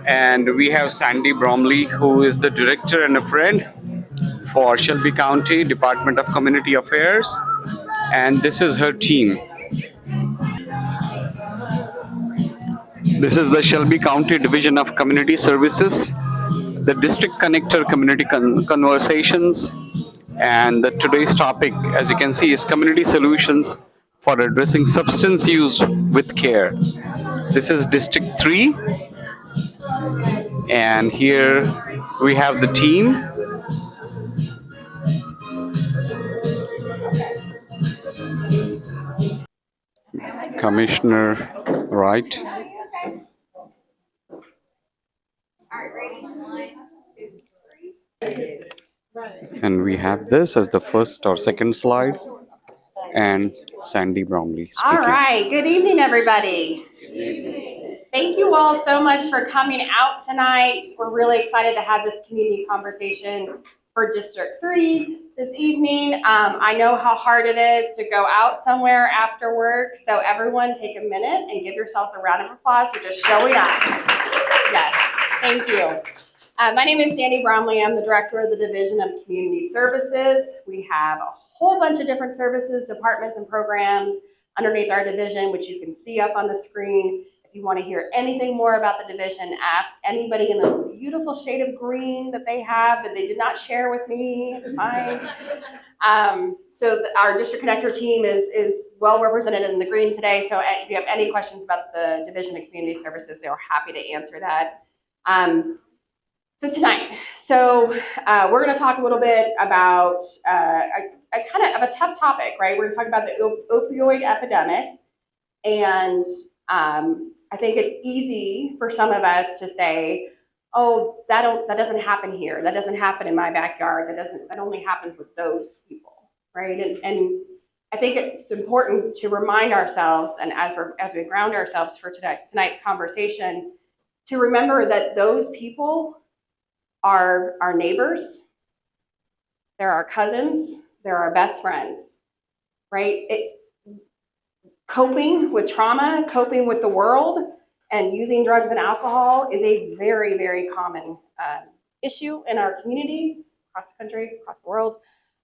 And we have Sandy Bromley, who is the director and a friend for Shelby County Department of Community Affairs. And this is her team. This is the Shelby County Division of Community Services, the District Connector Community Conversations, and today's topic, as you can see, is community solutions for addressing substance use with care. This is District 3, and here we have the team. Commissioner Wright. And we have this as the first or second slide, and Sandy Bromley speaking. All right, good evening, everybody. Thank you all so much for coming out tonight. We're really excited to have this community conversation for District 3 this evening. I know how hard it is to go out somewhere after work, so everyone take a minute and give yourselves a round of applause for just showing up. Yes, thank you. My name is Sandy Bromley. I'm the director of the Division of Community Services. We have a whole bunch of different services, departments, and programs underneath our division, which you can see up on the screen. If you want to hear anything more about the division, ask anybody in this beautiful shade of green that they have that they did not share with me. It's fine. Our district connector team is well represented in the green today. So if you have any questions about the Division of Community Services, they're happy to answer that. So tonight, we're going to talk a little bit about a kind of a tough topic, right? We're going to talk about the opioid epidemic, and I think it's easy for some of us to say, "Oh, that doesn't happen here. That doesn't happen in my backyard. That only happens with those people," right? And I think it's important to remind ourselves, and as we ground ourselves for tonight's conversation, to remember that those people are our neighbors, they're our cousins, they're our best friends, right? Coping with trauma, coping with the world, and using drugs and alcohol is a very, very common issue in our community, across the country, across the world.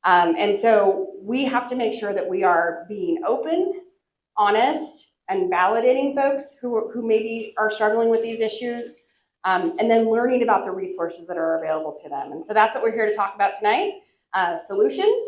And so we have to make sure that we are being open, honest, and validating folks who maybe are struggling with these issues, and then learning about the resources that are available to them. And so that's what we're here to talk about tonight, solutions.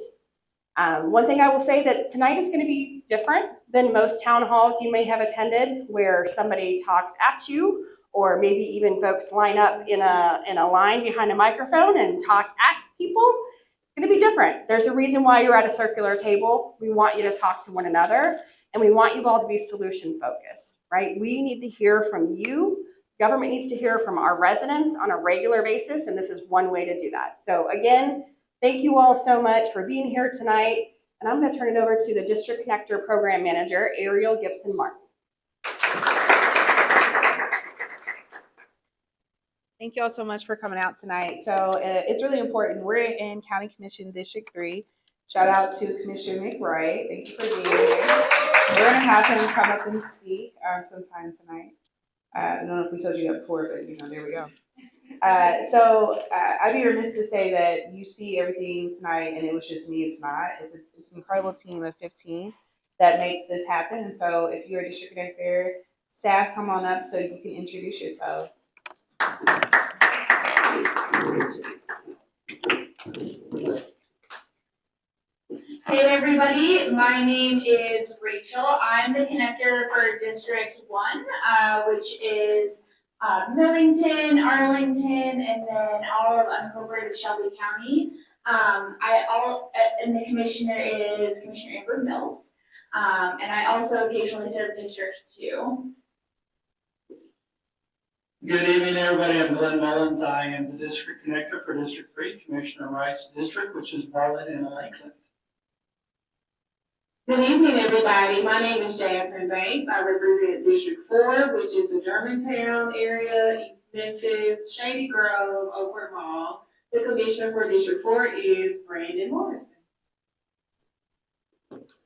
One thing I will say that tonight is going to be different than most town halls you may have attended, where somebody talks at you, or maybe even folks line up in a line behind a microphone and talk at people. It's going to be different. There's a reason why you're at a circular table. We want you to talk to one another, and we want you all to be solution focused, right? We need to hear from you. Government needs to hear from our residents on a regular basis, and this is one way to do that. So again, thank you all so much for being here tonight, and I'm going to turn it over to the District Connector Program Manager, Ariel Gibson-Martin. Thank you all so much for coming out tonight. So it's really important. We're in County Commission District 3. Shout out to Commissioner McBride. Thank you for being here. We're going to have him come up and speak sometime tonight. I don't know if we told you that before, but there we go. I'd be remiss to say that you see everything tonight and it was just me. It's not. It's an incredible team of 15 that makes this happen. And so if you're a district connector, staff, come on up so you can introduce yourselves. Hey everybody, my name is Rachel. I'm the connector for District 1, which is Millington, Arlington, and then all of unincorporated Shelby County. And the commissioner is Commissioner Amber Mills. And I also occasionally serve District 2. Good evening, everybody. I'm Glenn Mullins. I am the district connector for District 3, Commissioner Rice's district, which is Bartlett and Lakeland. Good evening, everybody. My name is Jasmine Banks. I represent District 4, which is the Germantown area, East Memphis, Shady Grove, Oakwood Mall. The commissioner for District 4 is Brandon Morrison.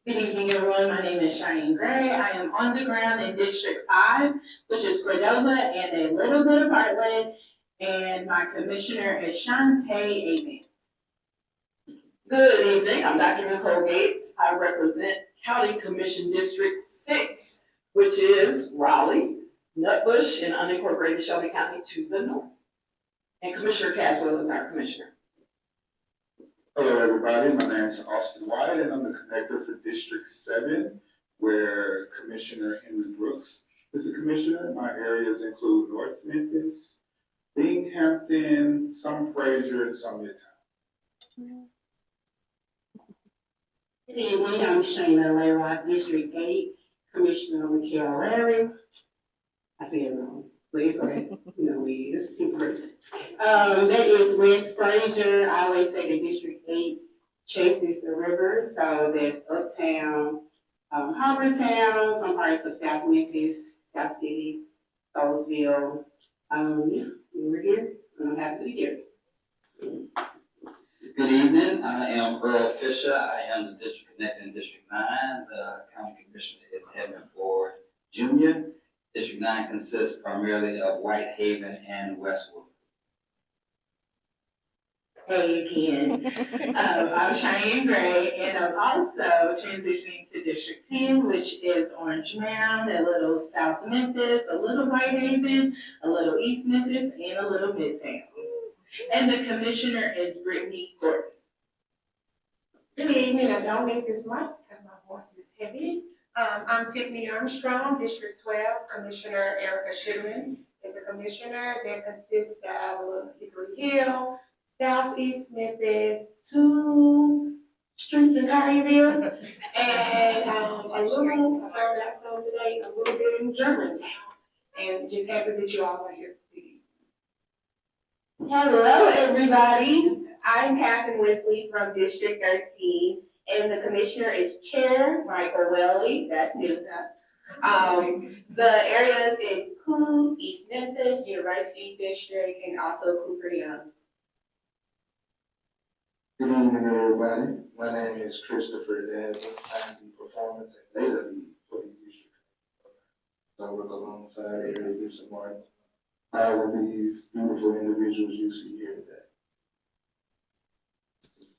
Good evening, everyone. My name is Cheyenne Gray. I am on the ground in District 5, which is Cordova and a little bit of Heartland. And my commissioner is Shantae Amen. Good evening, I'm Dr. Nicole Gates. I represent County Commission District 6, which is Raleigh, Nutbush, and unincorporated Shelby County to the north. And Commissioner Caswell is our commissioner. Hello, everybody. My name is Austin White, and I'm the connector for District 7, where Commissioner Henry Brooks is the commissioner. My areas include North Memphis, Binghamton, some Fraser, and some Midtown. Good evening, I'm Shayna Layrock, District 8, Commissioner Mikhail Larry. I say it wrong, but it's okay. You know who he is, he's great. That is West Fraser. I always say the District 8 chases the river, so there's Uptown, Harbortown, some parts of South Memphis, South City, Soulsville. Yeah, we're here, and I'm happy to be here. Good evening, I am Earl Fisher. I am the District Connector in District 9. The County Commissioner is Edmund Ford Jr. District 9 consists primarily of Whitehaven and Westwood. Hey again, I'm Cheyenne Gray, and I'm also transitioning to District 10, which is Orange Mound, a little South Memphis, a little Whitehaven, a little East Memphis, and a little Midtown. And the commissioner is Brittany Gordon. Good evening. I don't need this mic because my voice is heavy. I'm Tiffany Armstrong, District 12. Commissioner Erica Shipman is the commissioner that consists of a little Hickory Hill, Southeast Memphis, 2 streets in Collierville, and a little, I found out so today, a little bit in Germantown. And just happy that you all are here this evening. Hello, everybody. I'm Catherine Wesley from District 13, and the commissioner is Chair Michael Welly. That's new. The areas include East Memphis, University District, and also Cooper Young. Good evening, everybody. My name is Christopher Devlin. I'm the Performance and Data Lead for the District. So I work alongside Eric Gibson Martin. All of these beautiful individuals you see here today.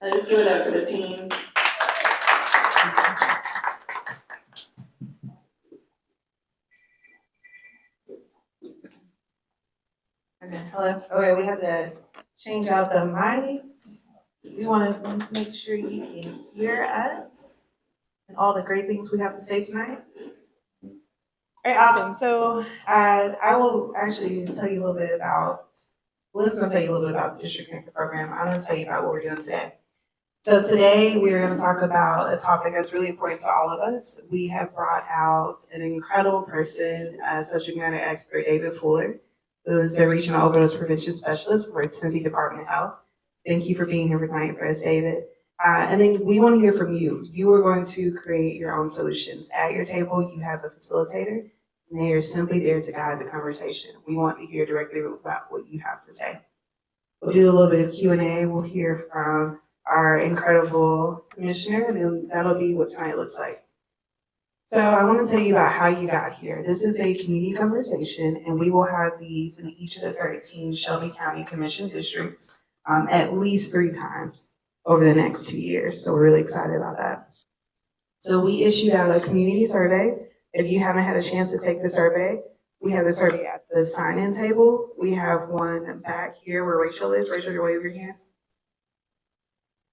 Let's give it up for the team. Okay, hello. Okay, we have to change out the mics. We want to make sure you can hear us and all the great things we have to say tonight. All right, awesome. So I will actually tell you a little bit about, Lynn's going to tell you a little bit about the District Connector program. I'm going to tell you about what we're doing today. So today we're going to talk about a topic that's really important to all of us. We have brought out an incredible person, subject matter expert, David Fuller, who is the Regional Overdose Prevention Specialist for Tennessee Department of Health. Thank you for being here tonight for us, David. And then we want to hear from you. You are going to create your own solutions. At your table, you have a facilitator, and they are simply there to guide the conversation. We want to hear directly about what you have to say. We'll do a little bit of Q&A. We'll hear from our incredible commissioner, and then that'll be what tonight looks like. So I want to tell you about how you got here. This is a community conversation, and we will have these in each of the 13 Shelby County Commission districts at least 3 times over the next 2 years. So we're really excited about that. So we issued out a community survey. If you haven't had a chance to take the survey, we have the survey at the sign-in table. We have one back here where Rachel is. Rachel, your wave your hand.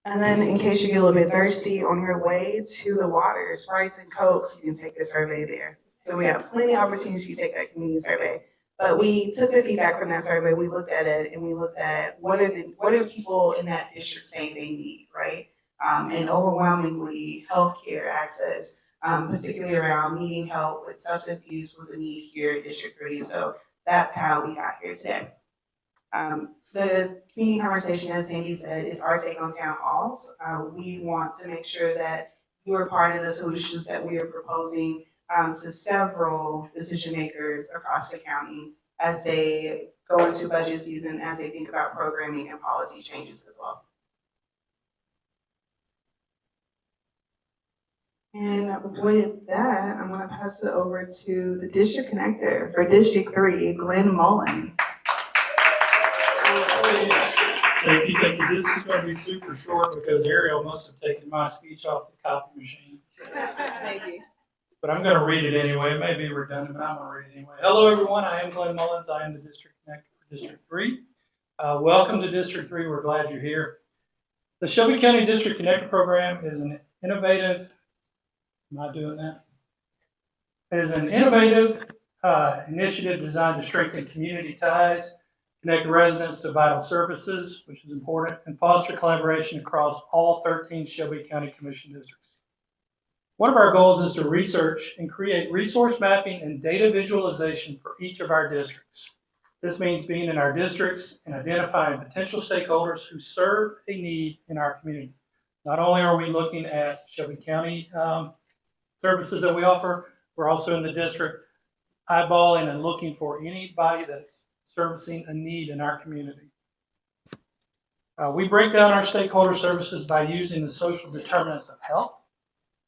And then in case you get a little bit thirsty on your way to the water, Sprites and Cokes, you can take the survey there. So we have plenty of opportunities for you to take that community survey. But we took the feedback from that survey, we looked at it, and we looked at what are people in that district saying they need, right? And overwhelmingly, healthcare access, particularly around needing help with substance use was a need here in District 3. So that's how we got here today. The community conversation, as Sandy said, is our take on town halls. We want to make sure that you are part of the solutions that we are proposing to several decision makers across the county as they go into budget season, as they think about programming and policy changes as well. And with that, I'm going to pass it over to the district connector for District 3, Glenn Mullins. Thank you, thank you. This is gonna be super short because Ariel must have taken my speech off the copy machine. Maybe. But I'm gonna read it anyway. It may be redundant, but I'm gonna read it anyway. Hello, everyone. I am Glenn Mullins. I am the District Connector for District 3. Welcome to District 3. We're glad you're here. The Shelby County District Connector Program is an innovative, am I doing that? Is an innovative initiative designed to strengthen community ties, connect residents to vital services, which is important, and foster collaboration across all 13 Shelby County Commission districts. One of our goals is to research and create resource mapping and data visualization for each of our districts. This means being in our districts and identifying potential stakeholders who serve a need in our community. Not only are we looking at Shelby County services that we offer, we're also in the district eyeballing and looking for anybody that's servicing a need in our community. We break down our stakeholder services by using the social determinants of health,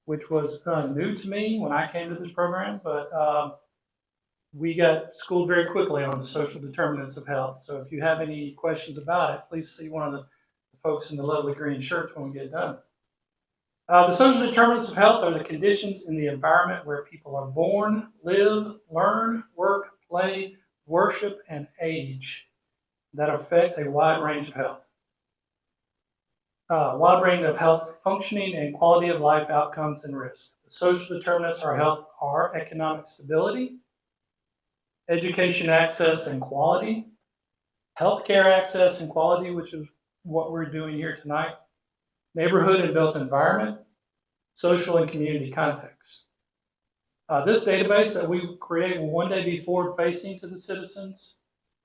which was new to me when I came to this program, but we got schooled very quickly on the social determinants of health. So if you have any questions about it, please see one of the folks in the lovely green shirts when we get done. The social determinants of health are the conditions in the environment where people are born, live, learn, work, play, worship, and age that affect a wide range of health. Wide range of health functioning and quality of life outcomes and risks. The social determinants of health are economic stability, education access and quality, healthcare access and quality, which is what we're doing here tonight, neighborhood and built environment, social and community context. This database that we create will one day be forward-facing to the citizens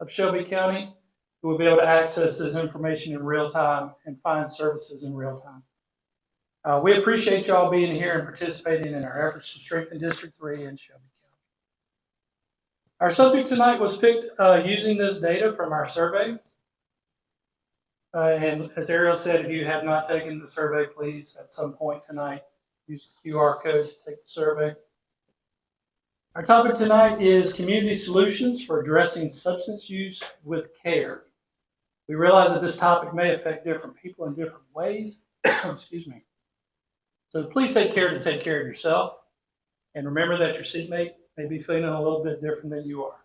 of Shelby County, who will be able to access this information in real time and find services in real time. We appreciate y'all being here and participating in our efforts to strengthen District 3 in Shelby County. Our subject tonight was picked using this data from our survey. And as Ariel said, if you have not taken the survey, please at some point tonight use the QR code to take the survey. Our topic tonight is community solutions for addressing substance use with care. We realize that this topic may affect different people in different ways. Excuse me. So please take care to take care of yourself. And remember that your seatmate may be feeling a little bit different than you are.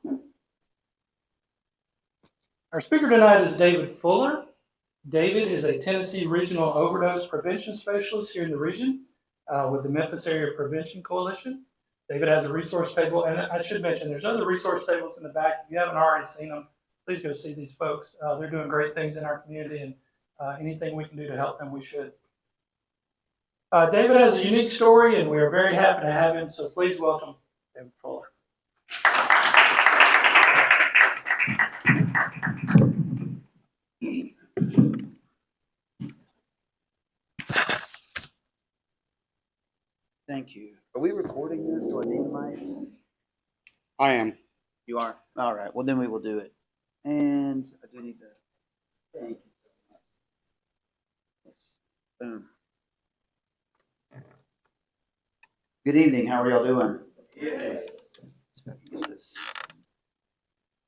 Our speaker tonight is David Fuller. David is a Tennessee Regional Overdose Prevention Specialist here in the region with the Memphis Area Prevention Coalition. David has a resource table, and I should mention there's other resource tables in the back. If you haven't already seen them, please go see these folks. They're doing great things in our community, and anything we can do to help them, we should. David has a unique story, and we are very happy to have him, so please welcome David Fuller. Thank you. Are we recording this? Do I need the mic? I am. You are? All right. Well, then we will do it. And I do need to thank you so much. Boom. Good evening. How are y'all doing? Yeah.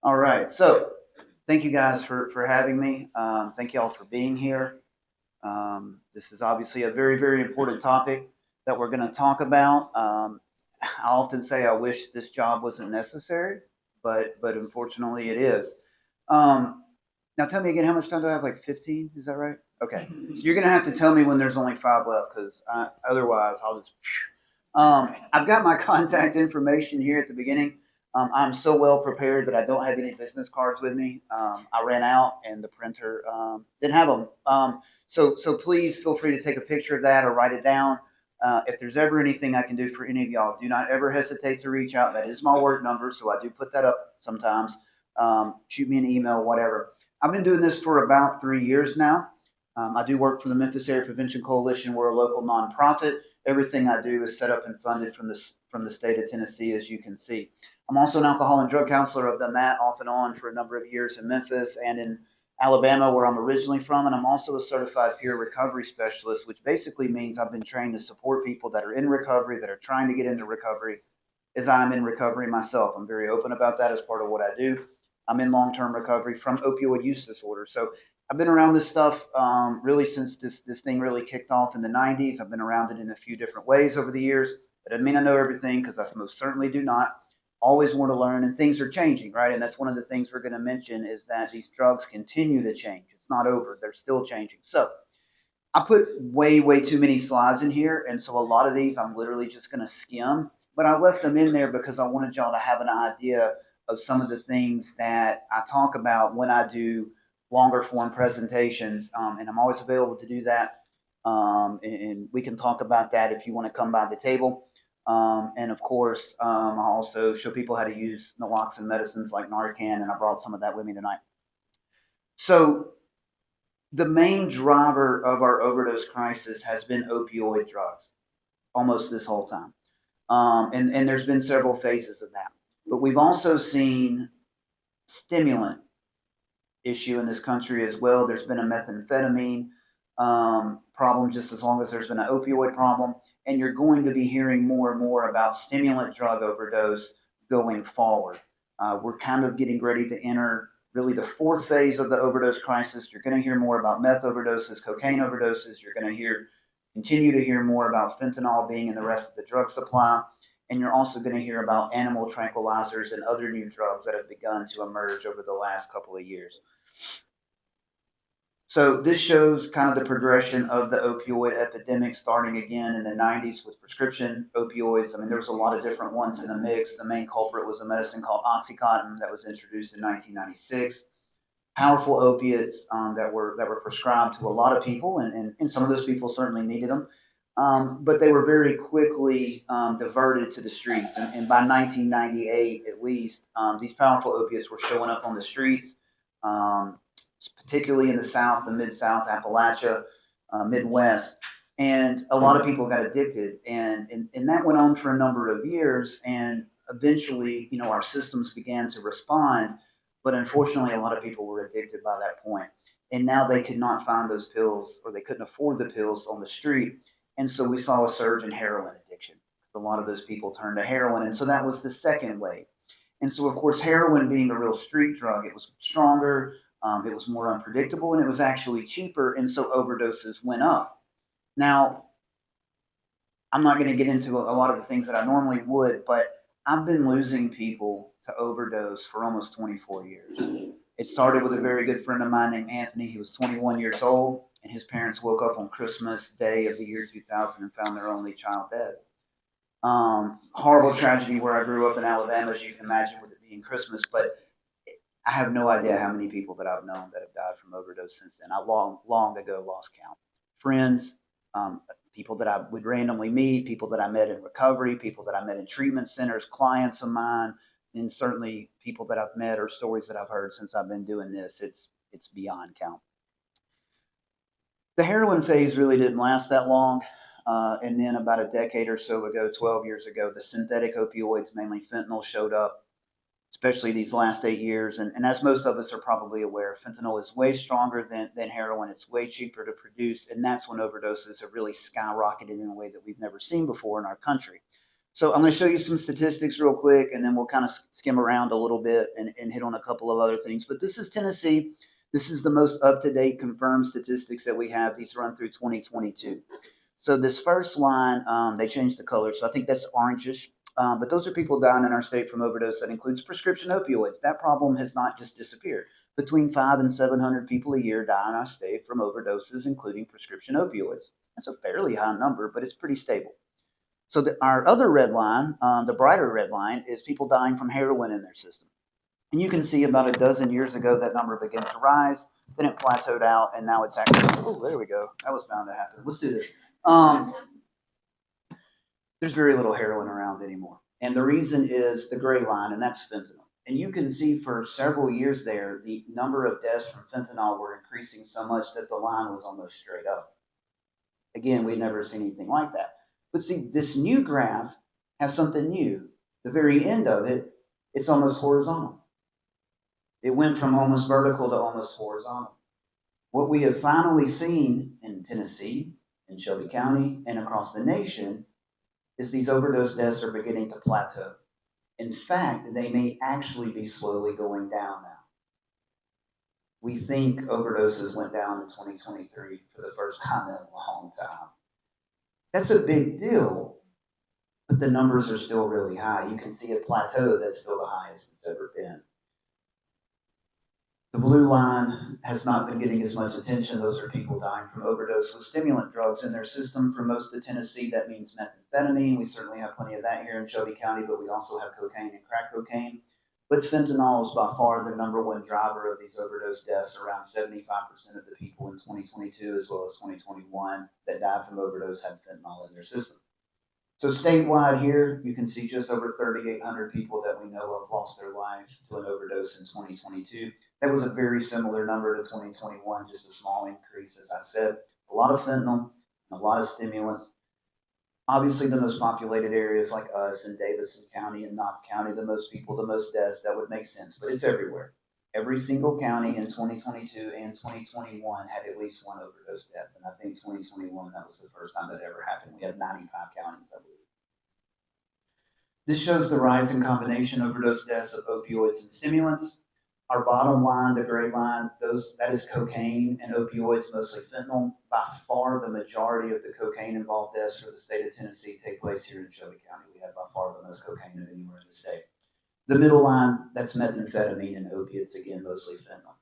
All right. So thank you guys for having me. Thank y'all for being here. This is obviously a very, very important topic that we're going to talk about. I often say I wish this job wasn't necessary, but unfortunately it is. Now tell me again, how much time do I have? Like 15? Is that right? Okay. So you're going to have to tell me when there's only 5 left, because otherwise I'll just... I've got my contact information here at the beginning. I'm so well prepared that I don't have any business cards with me. I ran out and the printer didn't have them. So please feel free to take a picture of that or write it down. If there's ever anything I can do for any of y'all, do not ever hesitate to reach out. That is my work number, so I do put that up sometimes. Shoot me an email, whatever. I've been doing this for about 3 years now. I do work for the Memphis Area Prevention Coalition. We're a local nonprofit. Everything I do is set up and funded from the state of Tennessee, as you can see. I'm also an alcohol and drug counselor. I've done that off and on for a number of years in Memphis and in Alabama, where I'm originally from, and I'm also a certified peer recovery specialist, which basically means I've been trained to support people that are in recovery, that are trying to get into recovery, as I'm in recovery myself. I'm very open about that as part of what I do. I'm in long-term recovery from opioid use disorder. So I've been around this stuff really since this thing really kicked off in the 90s. I've been around it in a few different ways over the years. That doesn't mean I know everything, because I most certainly do not. Always want to learn, and things are changing, right? And that's one of the things we're going to mention, is that these drugs continue to change. It's not over. They're still changing. So I put way too many slides in here, and so a lot of these I'm literally just going to skim. But I left them in there because I wanted y'all to have an idea of some of the things that I talk about when I do longer form presentations, and I'm always available to do that. And we can talk about that if you want to come by the table. And of course, I also show people how to use naloxone medicines like Narcan, and I brought some of that with me tonight. So the main driver of our overdose crisis has been opioid drugs almost this whole time. And there's been several phases of that. But we've also seen stimulant issue in this country as well. There's been a methamphetamine problem just as long as there's been an opioid problem. And you're going to be hearing more and more about stimulant drug overdose going forward. We're kind of getting ready to enter really the fourth phase of the overdose crisis. You're going to hear more about meth overdoses, cocaine overdoses. You're going to continue to hear more about fentanyl being in the rest of the drug supply. And you're also going to hear about animal tranquilizers and other new drugs that have begun to emerge over the last couple of years. So this shows kind of the progression of the opioid epidemic, starting again in the 90s with prescription opioids. I mean, there was a lot of different ones in the mix. The main culprit was a medicine called Oxycontin that was introduced in 1996. Powerful opiates that were prescribed to a lot of people, and some of those people certainly needed them. But they were very quickly diverted to the streets. And by 1998, at least, these powerful opiates were showing up on the streets, particularly in the South, the Mid-South, Appalachia, Midwest. And a lot of people got addicted. And that went on for a number of years. And eventually, our systems began to respond. But unfortunately, a lot of people were addicted by that point. And now they could not find those pills, or they couldn't afford the pills on the street. And so we saw a surge in heroin addiction. A lot of those people turned to heroin. And so that was the second wave. And so, of course, heroin being a real street drug, it was stronger, it was more unpredictable, and it was actually cheaper. And so overdoses went up. Now, I'm not going to get into a lot of the things that I normally would, but I've been losing people to overdose for almost 24 years. It started with a very good friend of mine named Anthony. He was 21 years old, and his parents woke up on Christmas Day of the year 2000 and found their only child dead. Horrible tragedy where I grew up in Alabama, as you can imagine, with it being Christmas. But I have no idea how many people that I've known that have died from overdose since then. I long ago lost count. Friends, people that I would randomly meet, people that I met in recovery, people that I met in treatment centers, clients of mine, and certainly people that I've met or stories that I've heard since I've been doing this. It's beyond count. The heroin phase really didn't last that long. And then about a decade or so ago, 12 years ago, the synthetic opioids, mainly fentanyl, showed up, especially these last 8 years. And as most of us are probably aware, fentanyl is way stronger than heroin. It's way cheaper to produce. And that's when overdoses have really skyrocketed in a way that we've never seen before in our country. So I'm going to show you some statistics real quick, and then we'll kind of skim around a little bit and hit on a couple of other things. But this is Tennessee. This is the most up-to-date confirmed statistics that we have. These run through 2022. So this first line, they changed the color, so I think that's orangish. But those are people dying in our state from overdose. That includes prescription opioids. That problem has not just disappeared. Between 500 and 700 people a year die in our state from overdoses, including prescription opioids. That's a fairly high number, but it's pretty stable. So our other red line, the brighter red line, is people dying from heroin in their system. And you can see about a dozen years ago that number began to rise. Then it plateaued out, and now it's actually, oh, there we go. That was bound to happen. Let's do this. There's very little heroin around anymore. And the reason is the gray line, and that's fentanyl. And you can see for several years there, the number of deaths from fentanyl were increasing so much that the line was almost straight up. Again, we'd never seen anything like that. But see, this new graph has something new. The very end of it, it's almost horizontal. It went from almost vertical to almost horizontal. What we have finally seen in Tennessee, in Shelby County, and across the nation is these overdose deaths are beginning to plateau. In fact, they may actually be slowly going down now. We think overdoses went down in 2023 for the first time in a long time. That's a big deal, but the numbers are still really high. You can see a plateau that's still the highest it's ever been. The blue line has not been getting as much attention. Those are people dying from overdose with stimulant drugs in their system. For most of Tennessee, that means methamphetamine. We certainly have plenty of that here in Shelby County, but we also have cocaine and crack cocaine. But fentanyl is by far the number one driver of these overdose deaths. Around 75% of the people in 2022 as well as 2021 that died from overdose had fentanyl in their system. So statewide here, you can see just over 3,800 people that we know of lost their life to an overdose in 2022. That was a very similar number to 2021, just a small increase, as I said. A lot of fentanyl, a lot of stimulants. Obviously, the most populated areas like us in Davidson County and Knott County, the most people, the most deaths, that would make sense, but it's everywhere. Every single county in 2022 and 2021 had at least one overdose death. And I think 2021, that was the first time that ever happened. We had 95 counties, I believe. This shows the rise in combination overdose deaths of opioids and stimulants. Our bottom line, the gray line, that is cocaine and opioids, mostly fentanyl. By far, the majority of the cocaine-involved deaths for the state of Tennessee take place here in Shelby County. We have by far the most cocaine of anywhere in the state. The middle line, that's methamphetamine and opiates, again, mostly fentanyl.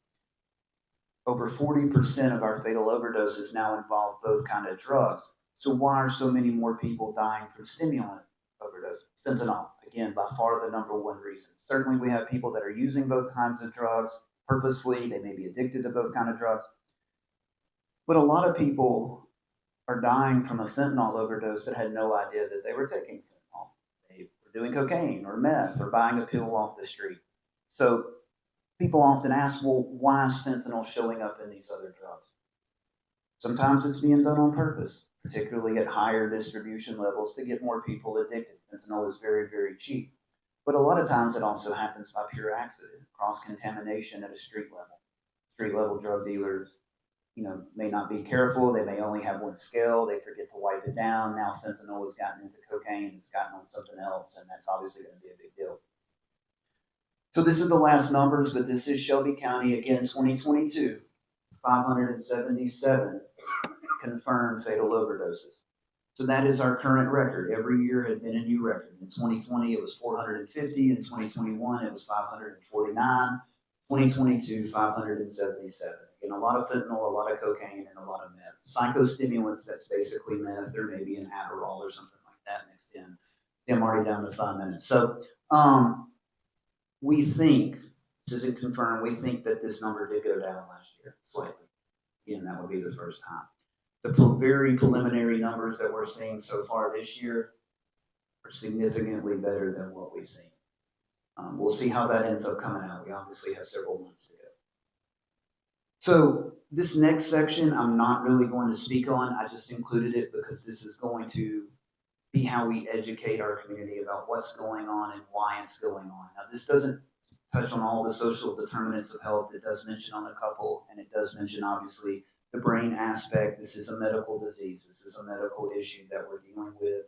Over 40% of our fatal overdoses now involve both kind of drugs. So why are so many more people dying from stimulant overdose? Fentanyl, again, by far the number one reason. Certainly we have people that are using both kinds of drugs purposefully. They may be addicted to both kinds of drugs. But a lot of people are dying from a fentanyl overdose that had no idea that they were taking fentanyl. They were doing cocaine or meth or buying a pill off the street. So people often ask, well, why is fentanyl showing up in these other drugs? Sometimes it's being done on purpose, particularly at higher distribution levels to get more people addicted. Fentanyl is very, very cheap. But a lot of times it also happens by pure accident, cross-contamination at a street level. Street-level drug dealers, may not be careful. They may only have one scale. They forget to wipe it down. Now fentanyl has gotten into cocaine. It's gotten on something else, and that's obviously going to be a big deal. So this is the last numbers, but this is Shelby County, again, 2022, 577 confirmed fatal overdoses. So that is our current record. Every year had been a new record. In 2020, it was 450. In 2021, it was 549. 2022, 577. Again, a lot of fentanyl, a lot of cocaine, and a lot of meth. Psychostimulants, that's basically meth or maybe an Adderall or something like that mixed in. I'm already down to 5 minutes. So we think, this isn't confirmed, we think that this number did go down last year slightly. Again, that would be the first time. The very preliminary numbers that we're seeing so far this year are significantly better than what we've seen. We'll see how that ends up coming out. We obviously have several months to go. So this next section, I'm not really going to speak on. I just included it because this is going to be how we educate our community about what's going on and why it's going on. Now, this doesn't touch on all the social determinants of health. It does mention on a couple, and it does mention, obviously, the brain aspect. This is a medical disease. This is a medical issue that we're dealing with.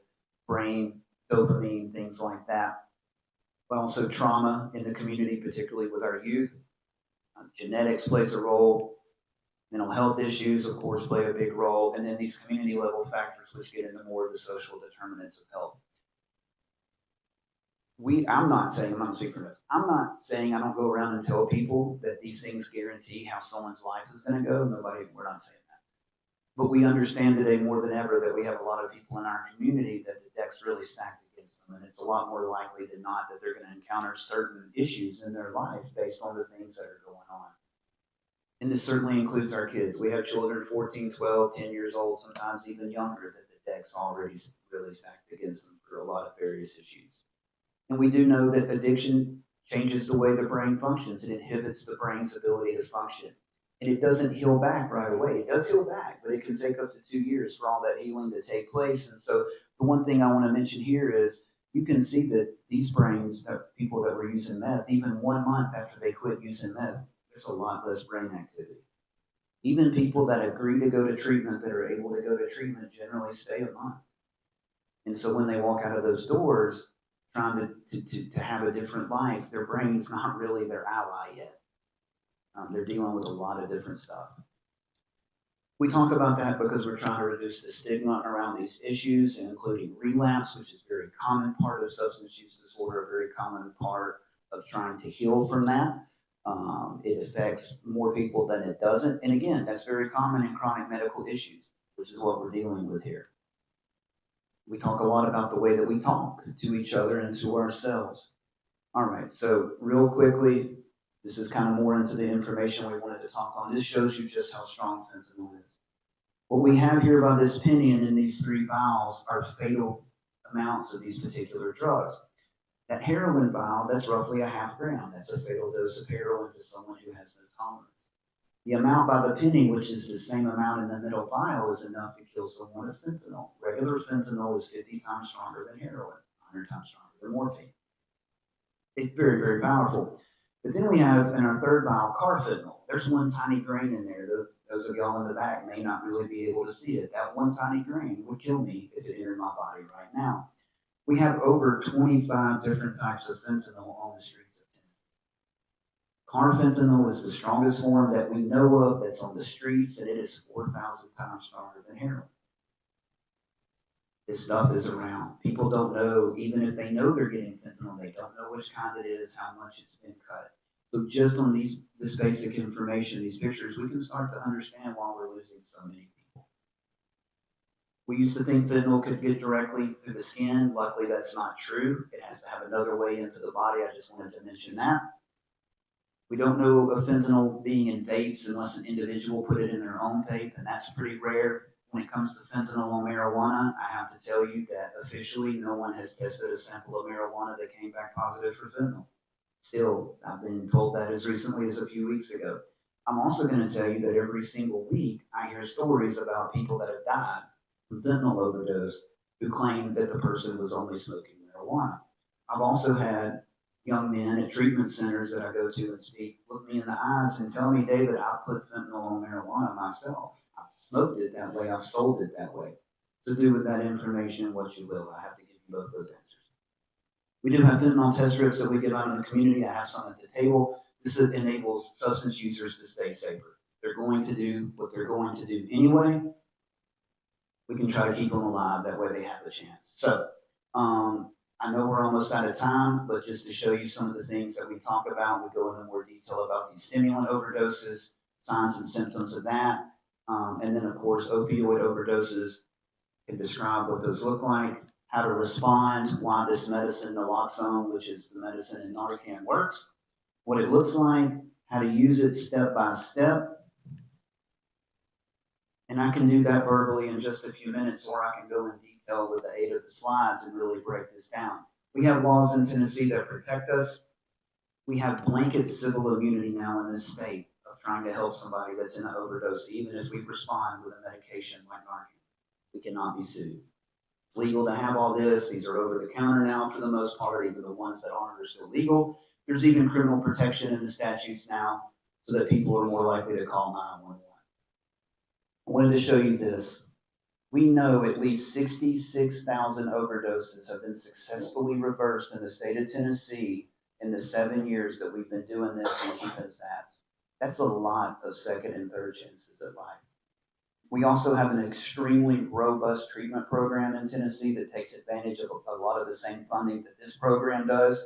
Brain, dopamine, things like that. But also trauma in the community, particularly with our youth. Genetics plays a role. Mental health issues, of course, play a big role. And then these community level factors, which get into more of the social determinants of health. I'm not saying I don't go around and tell people that these things guarantee how someone's life is going to go. We're not saying that. But we understand today more than ever that we have a lot of people in our community that the deck's really stacked against them. And it's a lot more likely than not that they're going to encounter certain issues in their life based on the things that are going on. And this certainly includes our kids. We have children 14, 12, 10 years old, sometimes even younger, that the deck's already really stacked against them for a lot of various issues. And we do know that addiction changes the way the brain functions. It inhibits the brain's ability to function. And it doesn't heal back right away. It does heal back, but it can take up to 2 years for all that healing to take place. And so the one thing I want to mention here is you can see that these brains, people that were using meth, even 1 month after they quit using meth, there's a lot less brain activity. Even people that agree to go to treatment, that are able to go to treatment, generally stay a month. And so when they walk out of those doors, trying to have a different life, their brain's not really their ally yet. They're dealing with a lot of different stuff. We talk about that because we're trying to reduce the stigma around these issues, including relapse, which is a very common part of substance use disorder, a very common part of trying to heal from that. It affects more people than it doesn't. And again, that's very common in chronic medical issues, which is what we're dealing with here. We talk a lot about the way that we talk to each other and to ourselves. All right, so real quickly, this is kind of more into the information we wanted to talk on. This shows you just how strong fentanyl is. What we have here by this penny and in these 3 vials are fatal amounts of these particular drugs. That heroin vial, that's roughly a half gram. That's a fatal dose of heroin to someone who has no tolerance. The amount by the penny, which is the same amount in the middle vial, is enough to kill someone with fentanyl. Regular fentanyl is 50 times stronger than heroin, 100 times stronger than morphine. It's very, very powerful. But then we have in our 3rd vial carfentanil. There's 1 tiny grain in there. Those of y'all in the back may not really be able to see it. That 1 tiny grain would kill me if it entered my body right now. We have over 25 different types of fentanyl on the streets of Tennessee. Carfentanil is the strongest form that we know of that's on the streets, and it is 4,000 times stronger than heroin. This stuff is around. People don't know, even if they know they're getting fentanyl, they don't know which kind it is, how much it's been cut. So just on this basic information, these pictures, we can start to understand why we're losing so many people. We used to think fentanyl could get directly through the skin. Luckily, that's not true. It has to have another way into the body. I just wanted to mention that. We don't know of fentanyl being in vapes unless an individual put it in their own vape, and that's pretty rare. When it comes to fentanyl on marijuana, I have to tell you that officially no one has tested a sample of marijuana that came back positive for fentanyl. Still, I've been told that as recently as a few weeks ago. I'm also going to tell you that every single week I hear stories about people that have died from fentanyl overdose who claim that the person was only smoking marijuana. I've also had young men at treatment centers that I go to and speak look me in the eyes and tell me, David, I put fentanyl on marijuana myself. I've smoked it that way. I've sold it that way. So do with that information what you will. I have to give you both those answers. We do have fentanyl test strips that we give out in the community. I have some at the table. This enables substance users to stay safer. They're going to do what they're going to do anyway. We can try to keep them alive. That way they have a chance. So I know we're almost out of time, but just to show you some of the things that we talk about, we go into more detail about these stimulant overdoses, signs and symptoms of that. And then, of course, opioid overdoses, can describe what those look like, how to respond, why this medicine, naloxone, which is the medicine in Narcan, works, what it looks like, how to use it step by step. And I can do that verbally in just a few minutes, or I can go in detail with the aid of the slides and really break this down. We have laws in Tennessee that protect us. We have blanket civil immunity now in this state of trying to help somebody that's in an overdose, even if we respond with a medication like Narcan. We cannot be sued. It's legal to have all this. These are over the counter now for the most part. Even the ones that aren't are still legal. There's even criminal protection in the statutes now so that people are more likely to call 911. I wanted to show you this. We know at least 66,000 overdoses have been successfully reversed in the state of Tennessee in the 7 years that we've been doing this and keeping stats. That's a lot of second and third chances at life. We also have an extremely robust treatment program in Tennessee that takes advantage of a lot of the same funding that this program does.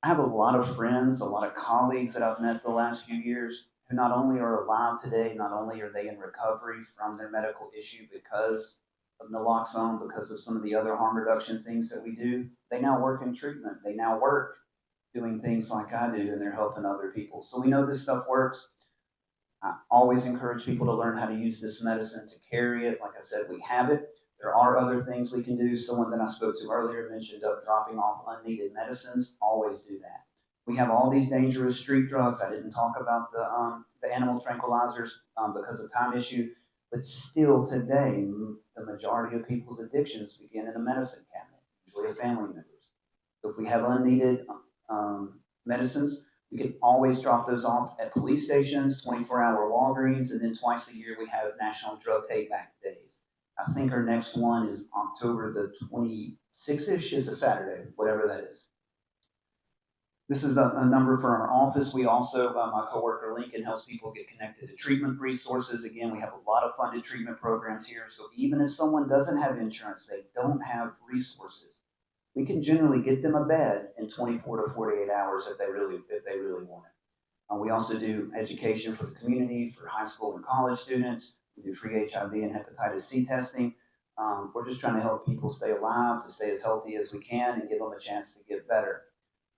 I have a lot of friends, a lot of colleagues that I've met the last few years who not only are alive today, not only are they in recovery from their medical issue because of naloxone, because of some of the other harm reduction things that we do, they now work in treatment. They now work doing things like I do, and they're helping other people. So we know this stuff works. I always encourage people to learn how to use this medicine, to carry it. Like I said, we have it. There are other things we can do. Someone that I spoke to earlier mentioned dropping off unneeded medicines. Always do that. We have all these dangerous street drugs. I didn't talk about the animal tranquilizers because of time issue, but still today, the majority of people's addictions begin in a medicine cabinet, usually a family member's. So if we have unneeded medicines, You can always drop those off at police stations, 24-hour Walgreens, and then twice a year we have National Drug Take Back Days. I think our next one is October the 26th-ish, is a Saturday, whatever that is. This is a number for our office. We also, my coworker Lincoln helps people get connected to treatment resources. Again, we have a lot of funded treatment programs here. So even if someone doesn't have insurance, they don't have resources, we can generally get them a bed in 24 to 48 hours if they really want it. We also do education for the community, for high school and college students. We do free HIV and hepatitis C testing. We're just trying to help people stay alive, to stay as healthy as we can, and give them a chance to get better.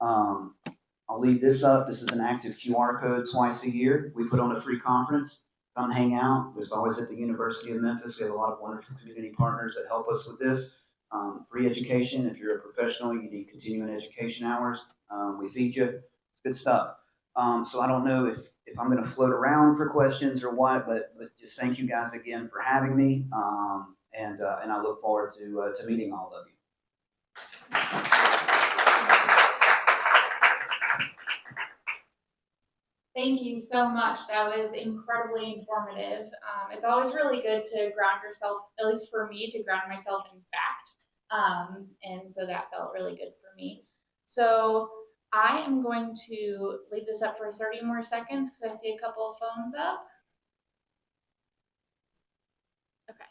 I'll leave this up. This is an active QR code twice a year. We put on a free conference. Come hang out. It's always at the University of Memphis. We have a lot of wonderful community partners that help us with this. Free education. If you're a professional, you need continuing education hours. We feed you. It's good stuff. So I don't know if I'm going to float around for questions or what, but just thank you guys again for having me. And I look forward to meeting all of you. Thank you so much. That was incredibly informative. It's always really good to ground yourself, at least for me, to ground myself in fact. And so that felt really good for me. So I am going to leave this up for 30 more seconds because I see a couple of phones up. Okay.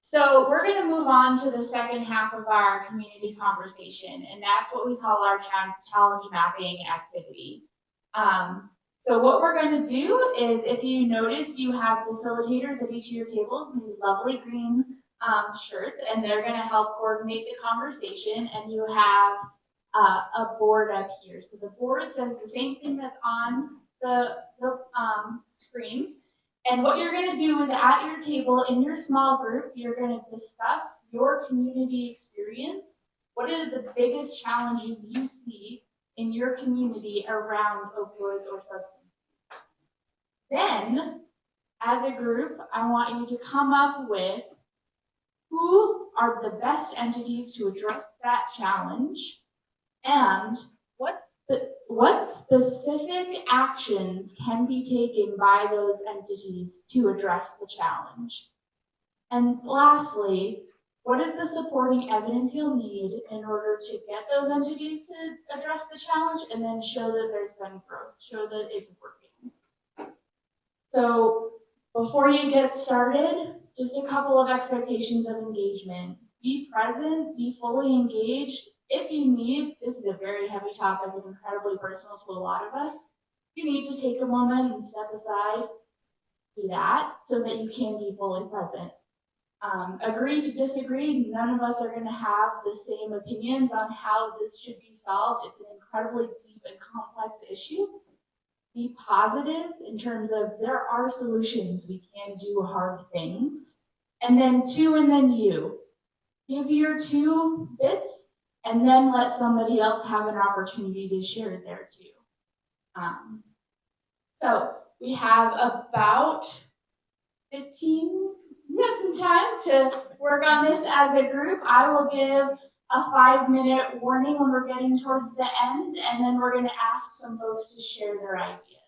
So we're going to move on to the second half of our community conversation, and that's what we call our challenge mapping activity. So what we're going to do is, if you notice, you have facilitators at each of your tables in these lovely green shirts, and they're going to help coordinate the conversation, and you have a board up here. So the board says the same thing that's on the screen. And what you're going to do is, at your table in your small group, you're going to discuss your community experience. What are the biggest challenges you see in your community around opioids or substance use? Then, as a group, I want you to come up with who are the best entities to address that challenge, and what specific actions can be taken by those entities to address the challenge. And lastly, what is the supporting evidence you'll need in order to get those entities to address the challenge, and then show that there's been growth, show that it's working. So before you get started, just a couple of expectations of engagement. Be present, be fully engaged. If you need, this is a very heavy topic and incredibly personal to a lot of us. You need to take a moment and step aside, do that, so that you can be fully present. Agree to disagree. None of us are going to have the same opinions on how this should be solved. It's an incredibly deep and complex issue. Be positive in terms of there are solutions. We can do hard things. And then and then you. Give your 2 bits, and then let somebody else have an opportunity to share their 2. So we have about 15, we have some time to work on this as a group. I will give a 5-minute warning when we're getting towards the end, and then we're going to ask some folks to share their ideas.